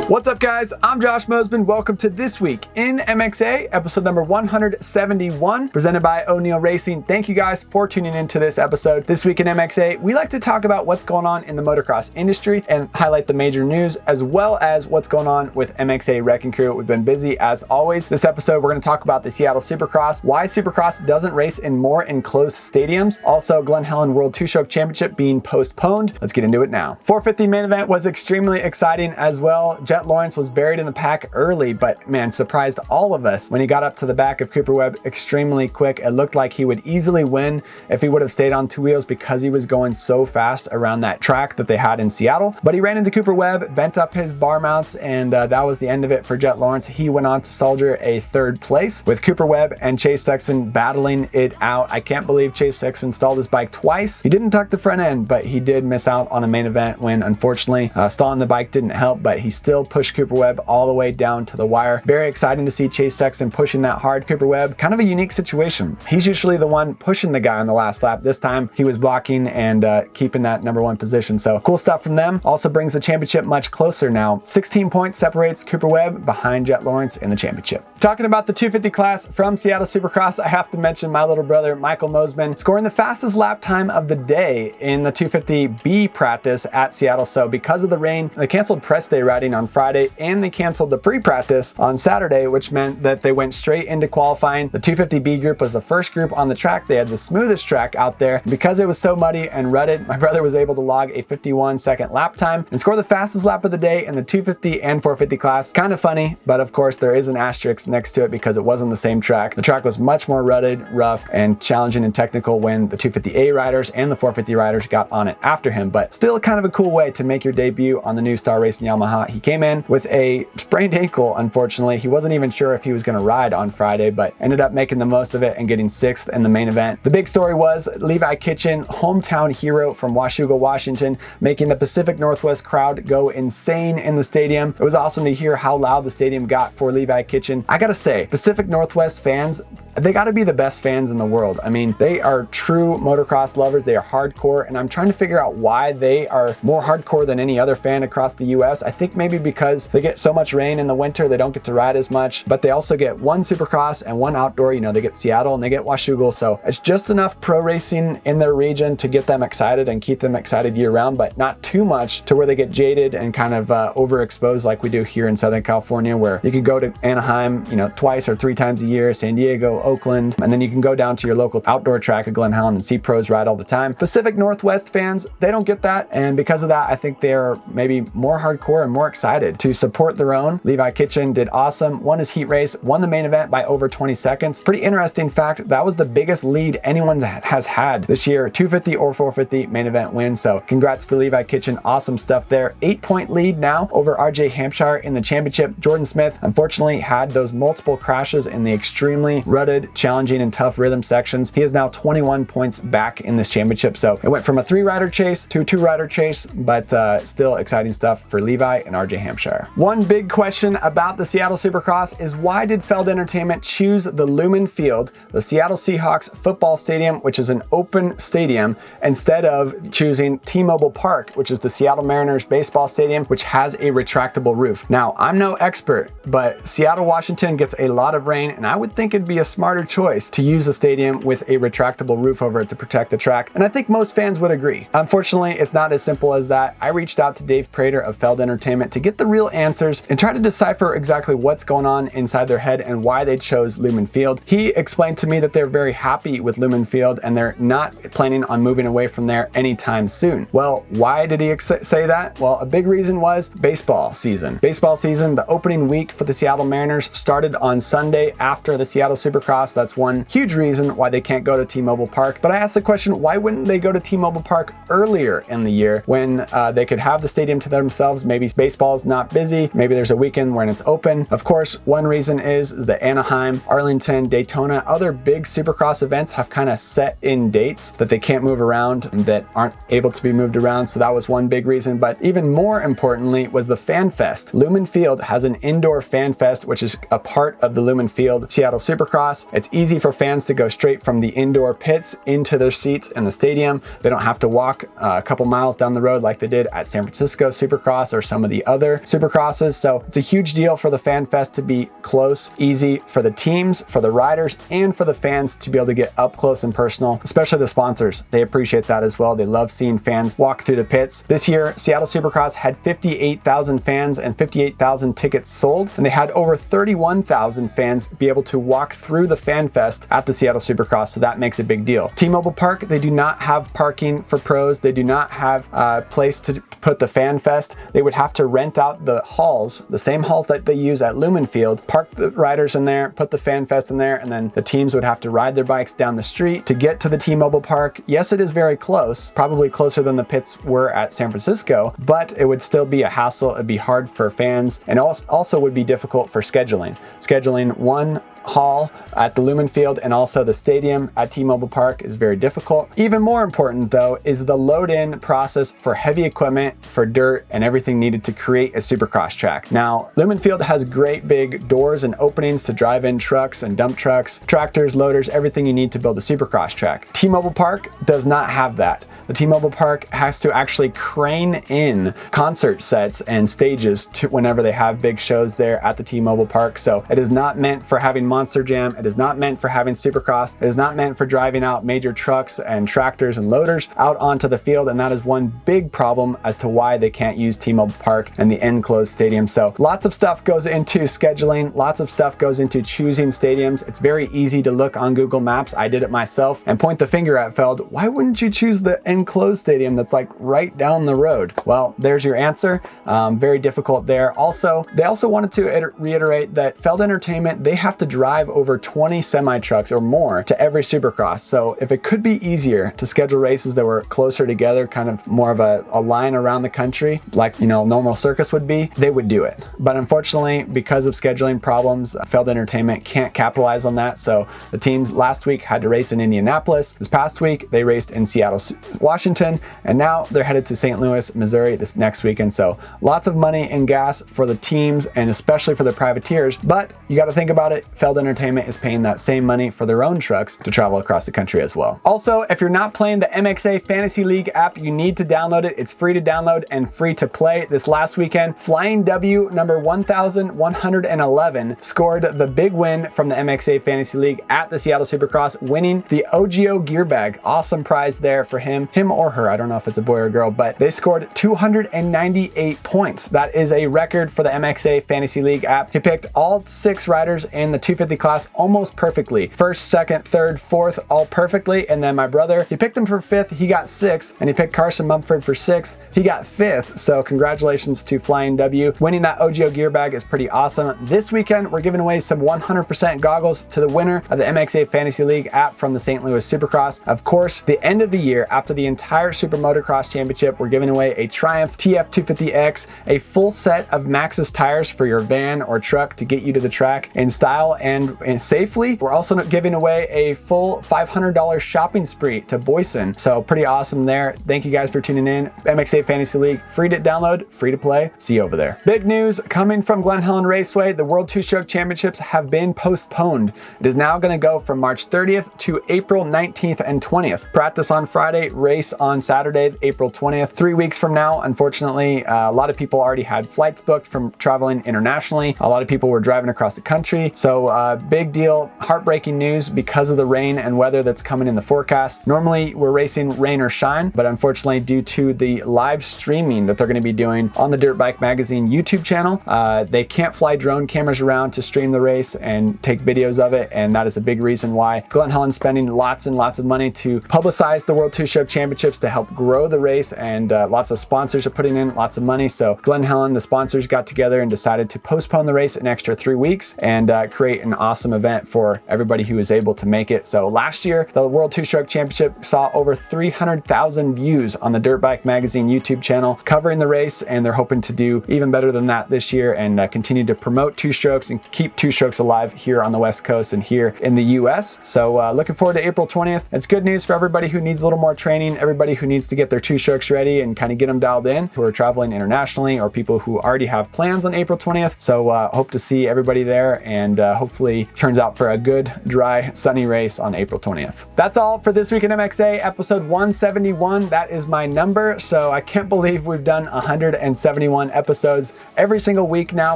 What's up, guys? I'm Josh Mosiman. Welcome to This Week in MXA, episode number 171, presented by O'Neill Racing. Thank you guys for tuning into this episode. This Week in MXA, we like to talk about what's going on in the motocross industry and highlight the major news, as well as what's going on with MXA Wrecking Crew. We've been busy as always. This episode, we're going to talk about the Seattle Supercross, why Supercross doesn't race in more enclosed stadiums, also Glen Helen World Two-Stroke Championship being postponed. Let's get into it now. 450 main event was extremely exciting as well. Jet Lawrence was buried in the pack early, but man, surprised all of us when he got up to the back of Cooper Webb extremely quick. It looked like he would easily win if he would have stayed on two wheels because he was going so fast around that track that they had in Seattle. But he ran into Cooper Webb, bent up his bar mounts, and that was the end of it for Jet Lawrence. He went on to soldier a third place with Cooper Webb and Chase Sexton battling it out. I can't believe Chase Sexton stalled his bike twice. He didn't tuck the front end, but he did miss out on a main event win. Unfortunately, stalling the bike didn't help, but he still pushed Cooper Webb all the way down to the wire. Very exciting to see Chase Sexton pushing that hard. Cooper Webb, kind of a unique situation. He's usually the one pushing the guy on the last lap. This time he was blocking and keeping that number one position. So cool stuff from them. Also brings the championship much closer now. 16 points separates Cooper Webb behind Jet Lawrence in the championship. Talking about the 250 class from Seattle Supercross, I have to mention my little brother, Michael Mosiman, scoring the fastest lap time of the day in the 250B practice at Seattle. So because of the rain, they canceled press day riding on Friday and they canceled the free practice on Saturday, which meant that they went straight into qualifying. The 250B group was the first group on the track. They had the smoothest track out there. Because it was so muddy and rutted, my brother was able to log a 51-second lap time and score the fastest lap of the day in the 250 and 450 class. Kind of funny, but of course there is an asterisk next to it because it wasn't the same track. The track was much more rutted, rough, and challenging and technical when the 250A riders and the 450 riders got on it after him, but still kind of a cool way to make your debut on the new Star Racing Yamaha. He came in with a sprained ankle, unfortunately. He wasn't even sure if he was going to ride on Friday, but ended up making the most of it and getting 6th in the main event. The big story was Levi Kitchen, hometown hero from Washougal, Washington, making the Pacific Northwest crowd go insane in the stadium. It was awesome to hear how loud the stadium got for Levi Kitchen. I gotta say, Pacific Northwest fans, they got to be the best fans in the world. I mean, they are true motocross lovers. They are hardcore, and I'm trying to figure out why they are more hardcore than any other fan across the US. I think maybe because they get so much rain in the winter, they don't get to ride as much, but they also get one Supercross and one outdoor. You know, they get Seattle and they get Washougal, so it's just enough pro racing in their region to get them excited and keep them excited year round, but not too much to where they get jaded and kind of overexposed like we do here in Southern California, where you can go to Anaheim, you know, twice or 3 times a year, San Diego, Oakland, and then you can go down to your local outdoor track at Glen Helen and see pros ride all the time. Pacific Northwest fans, they don't get that, and because of that, I think they're maybe more hardcore and more excited to support their own. Levi Kitchen did awesome, won his heat race, won the main event by over 20 seconds. Pretty interesting fact, that was the biggest lead anyone has had this year, 250 or 450 main event win, so congrats to Levi Kitchen, awesome stuff there. 8-point lead now over RJ Hampshire in the championship. Jordan Smith, unfortunately, had those multiple crashes in the extremely rutted, challenging, and tough rhythm sections. He is now 21 points back in this championship, so it went from a 3-rider chase to a 2-rider chase, but still exciting stuff for Levi and RJ Hampshire. One big question about the Seattle Supercross is why did FELD Entertainment choose the Lumen Field, the Seattle Seahawks football stadium, which is an open stadium, instead of choosing T-Mobile Park, which is the Seattle Mariners baseball stadium, which has a retractable roof. Now, I'm no expert, but Seattle, Washington gets a lot of rain, and I would think it'd be a smarter choice to use a stadium with a retractable roof over it to protect the track, and I think most fans would agree. Unfortunately, it's not as simple as that. I reached out to Dave Prater of FELD Entertainment to get the real answers and try to decipher exactly what's going on inside their head and why they chose Lumen Field. He explained to me that they're very happy with Lumen Field and they're not planning on moving away from there anytime soon. Well, why did he say that? Well, a big reason was baseball season. Baseball season, the opening week for the Seattle Mariners started on Sunday after the Seattle Supercross. That's one huge reason why they can't go to T-Mobile Park. But I asked the question, why wouldn't they go to T-Mobile Park earlier in the year when they could have the stadium to themselves? Maybe baseball's not busy. Maybe there's a weekend when it's open. Of course, one reason is that Anaheim, Arlington, Daytona, other big Supercross events have kind of set in dates that they can't move around, that aren't able to be moved around. So that was one big reason. But even more importantly was the Fan Fest. Lumen Field has an indoor Fan Fest, which is a part of the Lumen Field Seattle Supercross. It's easy for fans to go straight from the indoor pits into their seats in the stadium. They don't have to walk a couple miles down the road like they did at San Francisco Supercross or some of the other Supercrosses. So it's a huge deal for the Fan Fest to be close, easy for the teams, for the riders, and for the fans to be able to get up close and personal, especially the sponsors. They appreciate that as well. They love seeing fans walk through the pits. This year, Seattle Supercross had 58,000 fans and 58,000 tickets sold, and they had over 31,000 fans be able to walk through the Fan Fest at the Seattle Supercross, so that makes a big deal. T-Mobile Park, they do not have parking for pros. They do not have a place to put the Fan Fest. They would have to rent out the halls, the same halls that they use at Lumen Field, park the riders in there, put the Fan Fest in there, and then the teams would have to ride their bikes down the street to get to the T-Mobile Park. Yes, it is very close, probably closer than the pits were at San Francisco, but it would still be a hassle. It'd be hard for fans, and also would be difficult for scheduling. Scheduling one hall at the Lumen Field and also the stadium at T-Mobile Park is very difficult. Even more important though is the load-in process for heavy equipment, for dirt, and everything needed to create a Supercross track. Now, Lumen Field has great big doors and openings to drive in trucks and dump trucks, tractors, loaders, everything you need to build a Supercross track. T-Mobile Park does not have that. The T-Mobile Park has to actually crane in concert sets and stages to whenever they have big shows there at the T-Mobile Park. So it is not meant for having Monster Jam. It is not meant for having Supercross. It is not meant for driving out major trucks and tractors and loaders out onto the field. And that is one big problem as to why they can't use T-Mobile Park and the enclosed stadium. So lots of stuff goes into scheduling. Lots of stuff goes into choosing stadiums. It's very easy to look on Google Maps. I did it myself and point the finger at FELD. Why wouldn't you choose the enclosed stadium that's like right down the road? Well, there's your answer. Very difficult there. Also, they also wanted to reiterate that FELD Entertainment, they have to drive over 20 semi-trucks or more to every Supercross. So if it could be easier to schedule races that were closer together, kind of more of a line around the country, like, you know, normal circus would be, they would do it. But unfortunately, because of scheduling problems, FELD Entertainment can't capitalize on that. So the teams last week had to race in Indianapolis. This past week, they raced in Seattle, Washington, and now they're headed to St. Louis, Missouri this next weekend. So lots of money and gas for the teams and especially for the privateers. But you got to think about it. FELD Entertainment is paying that same money for their own trucks to travel across the country as well. Also, if you're not playing the MXA Fantasy League app, you need to download it. It's free to download and free to play. This last weekend, Flying W number 1111 scored the big win from the MXA Fantasy League at the Seattle Supercross, winning the OGO gear bag. Awesome prize there for him or her. I don't know if it's a boy or girl, but they scored 298 points. That is a record for the MXA Fantasy League app. He picked all 6 riders in the 250 class almost perfectly. First, second, third, fourth, all perfectly. And then my brother, he picked him for 5th, he got 6th, and he picked Carson Mumford for 6th, he got 5th. So congratulations to Flying W. Winning that OGO gear bag is pretty awesome. This weekend, we're giving away some 100% goggles to the winner of the MXA Fantasy League app from the St. Louis Supercross. Of course, the end of the year, after the entire Super Motocross Championship, we're giving away a Triumph TF250X, a full set of Maxxis tires for your van or truck to get you to the track in style and safely. We're also giving away a full $500 shopping spree to Boyson. So pretty awesome there. Thank you guys for tuning in. MXA Fantasy League, free to download, free to play. See you over there. Big news coming from Glen Helen Raceway. The World Two-Stroke Championships have been postponed. It is now going to go from March 30th to April 19th and 20th. Practice on Friday, race on Saturday, April 20th. 3 weeks from now, unfortunately, a lot of people already had flights booked from traveling internationally. A lot of people were driving across the country. So big deal, heartbreaking news because of the rain and weather that's coming in the forecast. Normally we're racing rain or shine, but unfortunately due to the live streaming that they're going to be doing on the Dirt Bike Magazine YouTube channel, they can't fly drone cameras around to stream the race and take videos of it. And that is a big reason why Glen Helen's spending lots and lots of money to publicize the World Two-Stroke Championship Championships to help grow the race, and lots of sponsors are putting in lots of money. So Glen Helen, the sponsors, got together and decided to postpone the race an extra 3 weeks and create an awesome event for everybody who was able to make it. So last year, the World Two-Stroke Championship saw over 300,000 views on the Dirt Bike Magazine YouTube channel covering the race, and they're hoping to do even better than that this year and continue to promote two-strokes and keep two-strokes alive here on the West Coast and here in the US. So looking forward to April 20th. It's good news for everybody who needs a little more training, everybody who needs to get their two-strokes ready and kind of get them dialed in, who are traveling internationally or people who already have plans on April 20th. So hope to see everybody there, and hopefully turns out for a good, dry, sunny race on April 20th. That's all for this week in MXA, episode 171. That is my number. So I can't believe we've done 171 episodes every single week now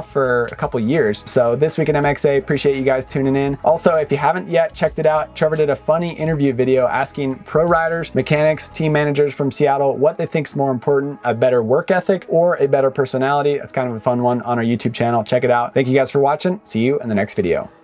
for a couple years. So this week in MXA, appreciate you guys tuning in. Also, if you haven't yet checked it out, Trevor did a funny interview video asking pro riders, mechanics, team managers from Seattle what they think is more important, a better work ethic or a better personality. That's kind of a fun one on our YouTube channel. Check it out. Thank you guys for watching. See you in the next video.